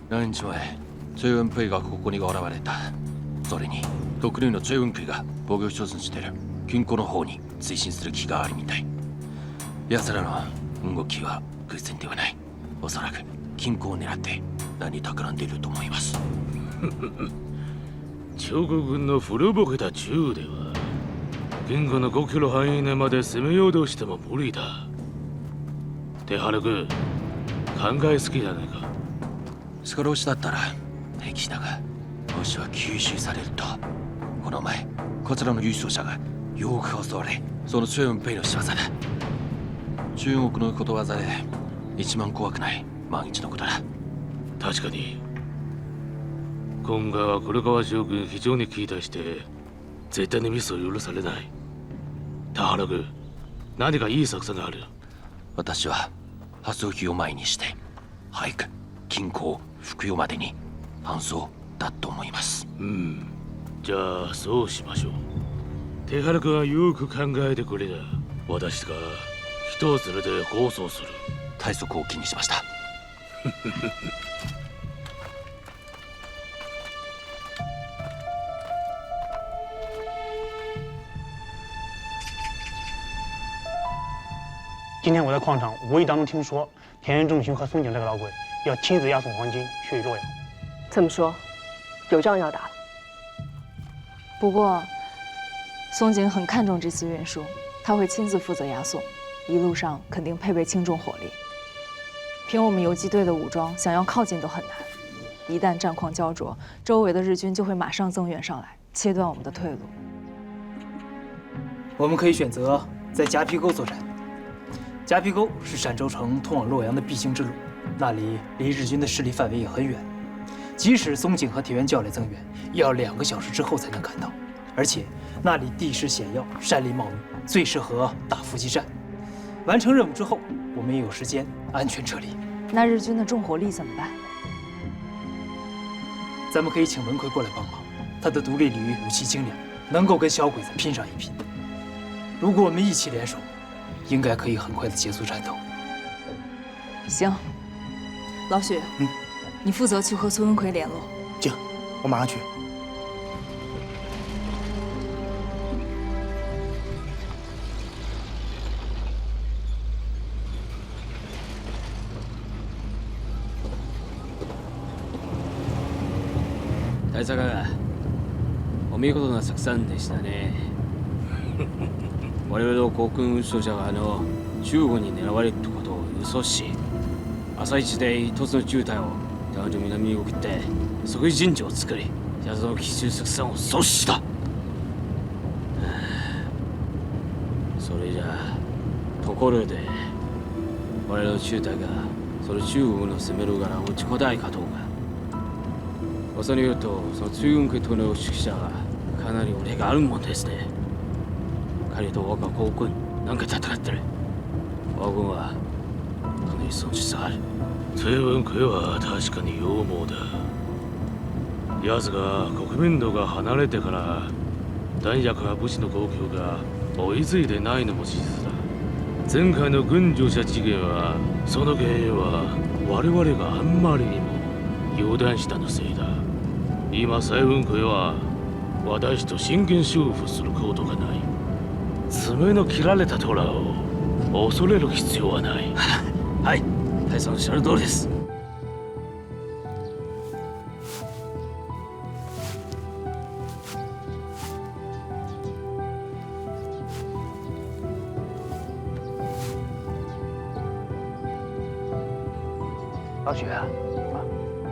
何日前、チェウンペイがここに現れた。それに特類のチェウンペイが防御所存している金庫の方に推進する気があるみたい。奴らの動きは偶然ではない。おそらく金庫を狙って何企んでいると思います。趙国軍の古ぼけた銃では金庫の5キロ範囲内まで攻めようとしても無理だ。手原君、考えすぎじゃないか。スカローシだったら平気だが、もしは吸収されると。この前こちらの優勝者がよく襲われ、そのチェウンペイの仕業だ。中国のことわざで一番怖くない万一のことだ。確かに今回は黒川将軍非常に期待して絶対にミスを許されない。田原君、何かいい作戦がある。私は発送機を前にして早く金庫を服用までに搬送だと思います。じゃあそうしましょう。手原君はよく考えてくれだ。私が人を連れて護送する。体側を気にしました。今天我在矿场无意当中听说，田园正雄和松井这个老鬼要亲自押送黄金去洛阳。这么说，有仗要打了。不过，松井很看重这次运输，他会亲自负责押送，一路上肯定配备轻重火力。凭我们游击队的武装，想要靠近都很难。一旦战况焦灼，周围的日军就会马上增援上来，切断我们的退路。我们可以选择在夹皮沟作战，夹皮沟是陕州城通往洛阳的必经之路，那里离日军的势力范围也很远，即使松井和铁原教练增援，也要2个小时之后才能赶到。而且那里地势险要，山林茂密，最适合打伏击战。完成任务之后，我们也有时间安全撤离。那日军的重火力怎么办？咱们可以请文奎过来帮忙，他的独立旅武器精良，能够跟小鬼子拼上一拼。如果我们一起联手，应该可以很快的结束战斗。行，老许，你负责去和孙文奎联络。静，我马上去。大佐がお見事な作戦でしたね。我々の航空運送車が中国に狙われることを予想し、朝一で一つの中隊を男女南に送って即時陣地を作り、奴の奇襲作戦を阻止した。それじゃところで我々の中隊がその中国の攻めるから落ちこたいかどうか。噂によるとその中軍家との指揮者がかなり俺があるもんですね。彼と我が航軍なんか戦ってる。我軍はかなり損失がある。崔文奎は確かに勇猛だ。奴が国民度が離れてから弾薬や武士の供給が追いついてないのも事実だ。前回の軍乗車事件はその原因は我々があんまりにも油断したのせいだ。今蔡文奎は私と真剣勝負することがない。爪の切られた虎を恐れる必要はない。はい、大佐のおっしゃる通りです。老许，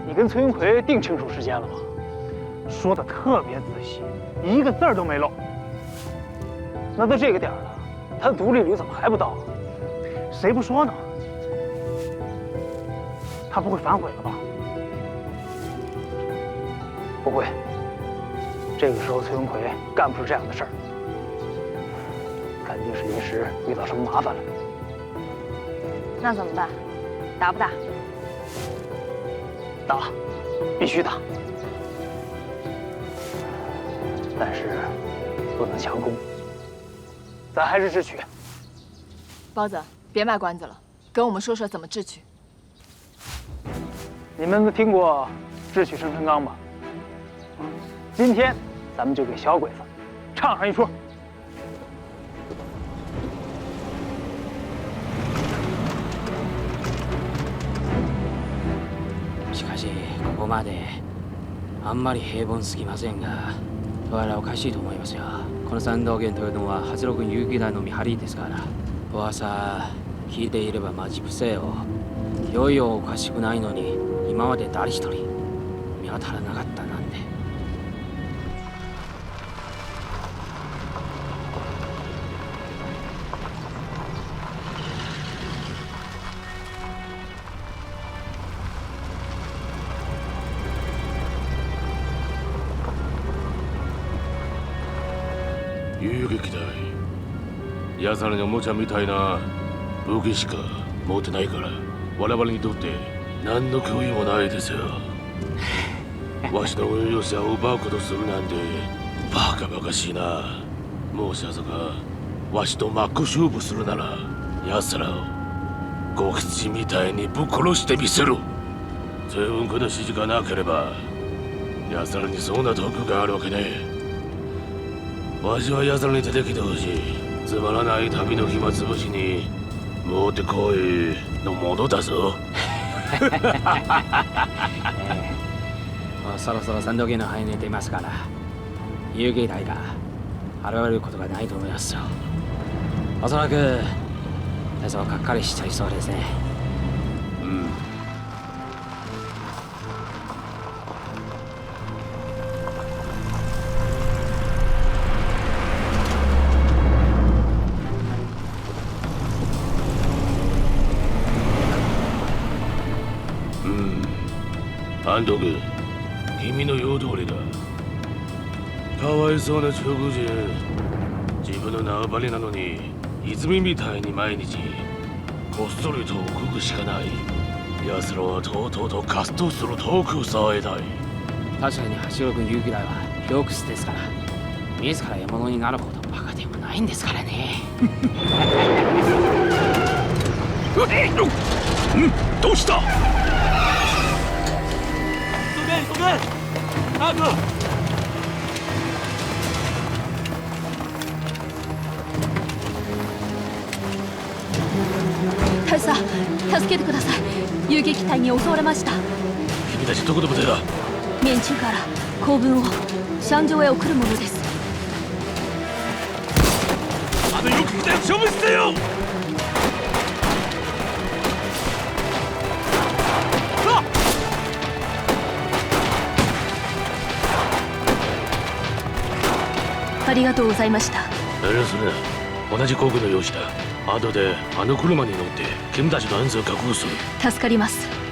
你跟崔文奎定清楚时间了吗？说的特别仔细，一个字儿都没漏。那都这个点儿了，他的独立旅怎么还不到？谁不说呢？他不会反悔了吧？不会。这个时候崔文奎干不出这样的事儿，肯定是临时遇到什么麻烦了。那怎么办？打不打？打，必须打。但是不能强攻，咱还是智取。包子，别卖关子了，跟我们说说怎么智取。你们听过智取生辰纲吧？今天咱们就给小鬼子唱上一出。しかしここまであんまり平凡すぎませんが、どうやらおかしいと思いますよ。この山道源というのは86軍遊撃隊の見張りですから。噂聞いていればマジ伏せよ。いよいよおかしくないのに今まで誰一人見当たらなかったなんて。遊撃隊、奴らにおもちゃみたいな武器しか持ってないから我々にとって何の脅威もないですよ。わしの運用者を奪うことするなんてバカバカしいな。もしあそかわしと真っ向勝負するなら奴らをご吉みたいにぶっ殺してみせる。西雲家の指示がなければ奴らにそんな道具があるわけねえ。わしは奴らに出てきてほしい。つまらない旅の暇つぶしにもってこいのものだぞ。そろそろ山道源の範囲に出ますから遊撃隊が現れることがないと思いますよ。おそらく大佐はがっかりしちゃいそうですね。うん。監督、君の言う通りだ。かわいそうな中国人。自分の縄張りなのに泉みたいに毎日こっそりと動くしかない。奴らはとうとうとカストする遠く騒いだい。確かに橋本君勇気大は病屈ですから、自ら獲物になるほどバカでもないんですからね。どうした？急げ！早く！大佐、助けてください。遊撃隊に襲われました。君たちどこで部隊だ？面中から行軍を山上へ送るものです。あの遊撃隊を消滅せよ！ありがとうございました。遠慮するな。同じ航空の用紙だ。後であの車に乗って君たちの安全を確保する。助かります。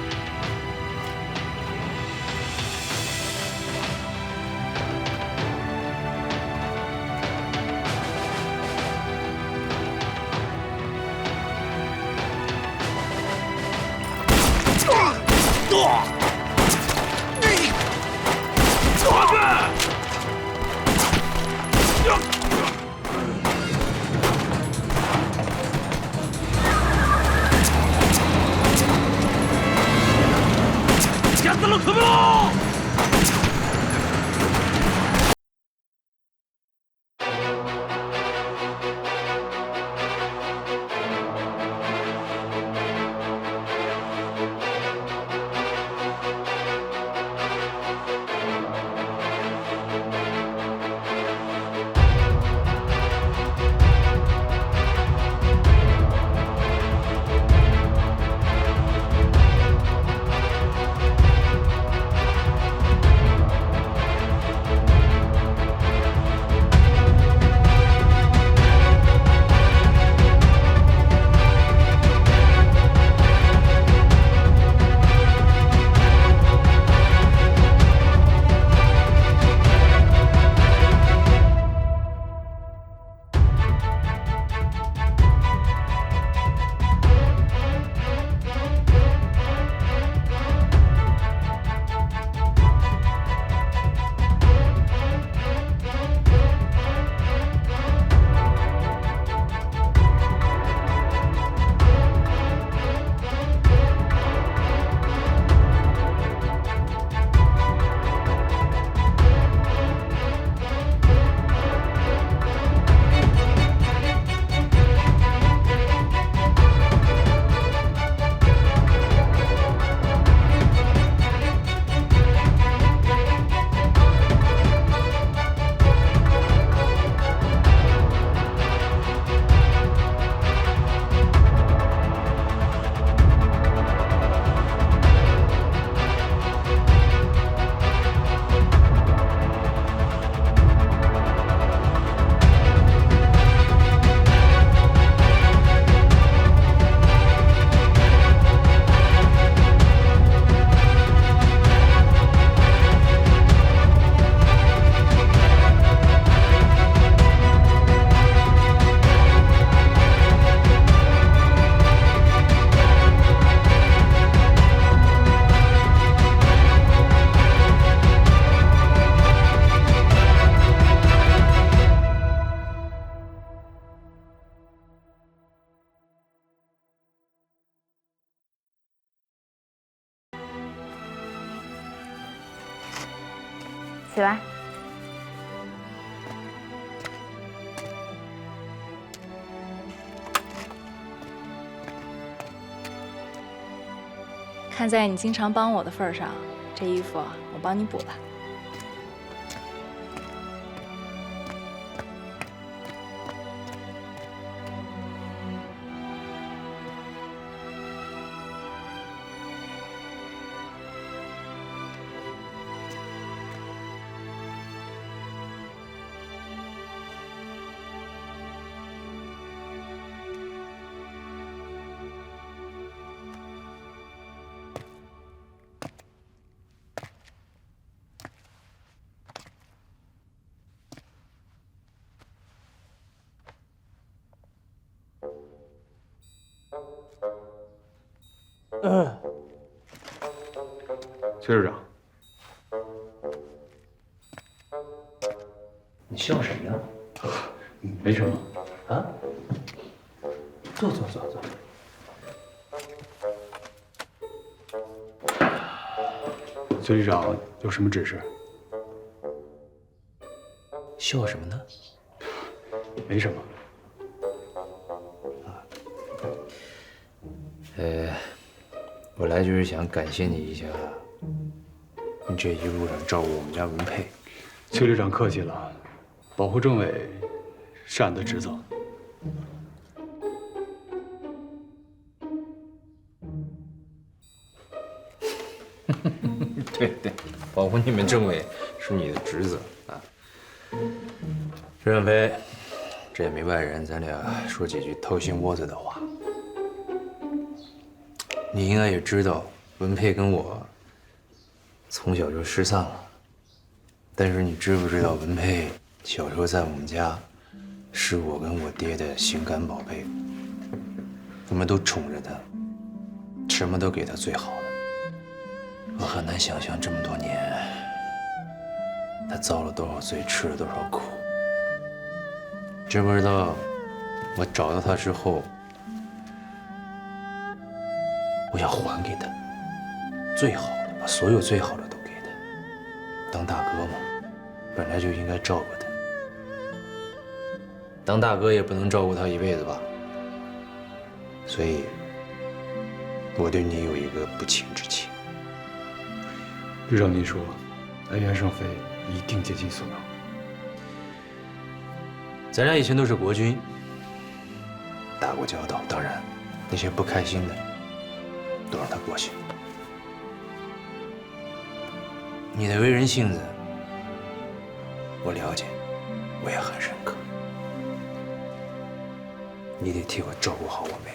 起来。看在你经常帮我的份上，这衣服我帮你补了。崔市长，你笑什么呀？没什么。啊？坐。崔市长有什么指示？笑什么呢？没什么。我来就是想感谢你一下，你这一路上照顾我们家文佩。崔旅长客气了，保护政委是俺的职责。对，保护你们政委是你的职责啊。任远飞，这也没外人，咱俩说几句掏心窝子的话。你应该也知道，文佩跟我从小就失散了。但是你知不知道，文佩小时候在我们家，是我跟我爹的心肝宝贝，我们都宠着她，什么都给她最好的。我很难想象这么多年，她遭了多少罪，吃了多少苦。知不知道，我找到她之后，我想还给她最好的，把所有最好的都给她。当大哥嘛，本来就应该照顾她。当大哥也不能照顾她一辈子吧。所以，我对你有一个不情之请。就让您说，安元胜飞一定竭尽所能。咱俩以前都是国军，打过交道，当然那些不开心的都让他过去。你的为人性子，我了解，我也很认可。你得替我照顾好我妹。